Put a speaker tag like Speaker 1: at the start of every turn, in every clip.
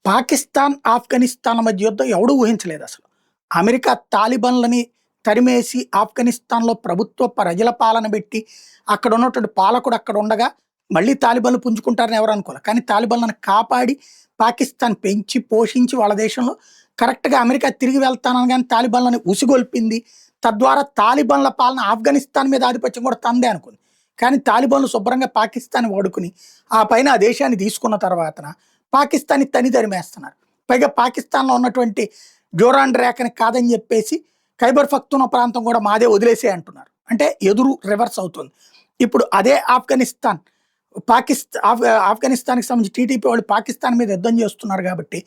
Speaker 1: పాకిస్తాన్, ఆఫ్ఘనిస్తాన్ల మధ్య యుద్ధం ఎవడూ ఊహించలేదు అసలు. అమెరికా తాలిబాన్లని తరిమేసి ఆఫ్ఘనిస్తాన్‌లో ప్రభుత్వ ప్రజల పాలన బెట్టి, అక్కడ ఉన్నటువంటి పాలకుడు అక్కడ ఉండగా, మళ్ళీ తాలిబాన్లు పుంజుకుంటారని ఎవరు అనుకోలే. కానీ తాలిబాన్లను కాపాడి, పాకిస్తాన్ పెంచి, పోషించి వాళ్ళ దేశంలో కరెక్ట్‌గా అమెరికా తిరిగి వెళ్తాననగానే తాలిబాన్లని ఉసిగొల్పింది. తద్వారా తాలిబాన్ల పాలన ఆఫ్ఘనిస్తాన్ మీద ఆధిపత్యం కూడా తనదే అనుకుంది. కానీ తాలిబాన్లు శుభ్రంగా పాకిస్తాన్‌ని వాడుకుని, ఆ పైన ఆ దేశాన్ని తీసుకున్న తర్వాతన పాకిస్తాన్‌ని తరిమేస్తున్నారు. పైగా పాకిస్తాన్‌లో ఉన్నటువంటి జోరాన్ రేఖని కాదని చెప్పేసి ఖైబర్ పఖ్తూనా ప్రాంతం కూడా మాదే వదిలేసేయి అంటున్నారు. అంటే ఎదురు రివర్స్ అవుతుంది. ఇప్పుడు అదే ఆఫ్ఘనిస్తాన్, ఆఫ్ఘనిస్తాన్‌కి సంబంధించి టీడీపీ వాళ్ళు పాకిస్తాన్ మీద యుద్ధం చేస్తున్నారు కాబట్టి,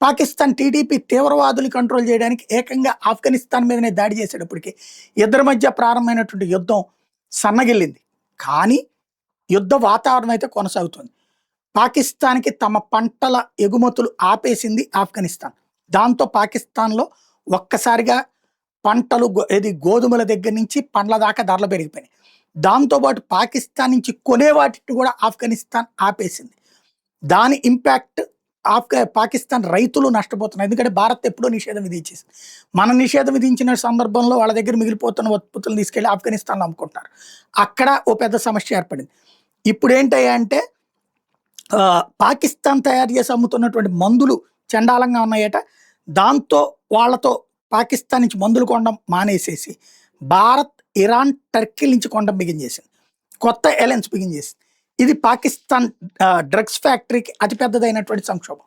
Speaker 1: పాకిస్తాన్ టీడీపీ తీవ్రవాదుల్ని కంట్రోల్ చేయడానికి ఏకంగా ఆఫ్ఘనిస్తాన్ మీదనే దాడి చేసేటప్పటికి ఇద్దరి మధ్య ప్రారంభమైనటువంటి యుద్ధం సన్నగిల్లింది. కానీ యుద్ధ వాతావరణం అయితే కొనసాగుతుంది. పాకిస్తాన్‌కి తమ పంటల ఎగుమతులు ఆపేసింది ఆఫ్ఘనిస్తాన్. దాంతో పాకిస్తాన్‌లో ఒక్కసారిగా పంటలు గోధుమల దగ్గర నుంచి పండ్ల దాకా ధరలు పెరిగిపోయినాయి. దాంతో పాటు పాకిస్తాన్ నుంచి కొనే వాటిని కూడా ఆఫ్ఘనిస్తాన్ ఆపేసింది. దాని ఇంపాక్ట్ పాకిస్తాన్ రైతులు నష్టపోతున్నారు. ఎందుకంటే భారత్ ఎప్పుడో నిషేధం విధించేసింది. మనం నిషేధం విధించిన సందర్భంలో వాళ్ళ దగ్గర మిగిలిపోతున్న ఉత్పత్తులను తీసుకెళ్ళి ఆఫ్ఘనిస్తాన్‌లో అమ్ముకుంటున్నారు. అక్కడ ఓ పెద్ద సమస్య ఏర్పడింది. ఇప్పుడేంటంటే పాకిస్తాన్ తయారు చేసి అమ్ముతున్నటువంటి మందులు చండాలంగా ఉన్నాయట. దాంతో వాళ్ళతో పాకిస్తాన్ నుంచి మందులు కొనడం మానేసేసి, భారత్, ఇరాన్, టర్కీ నుంచి కొనడం బిగించేసింది. కొత్త అలయన్స్ బిగించేసింది. ఇది పాకిస్తాన్ డ్రగ్స్ ఫ్యాక్టరీకి అతిపెద్దదైనటువంటి సంక్షోభం.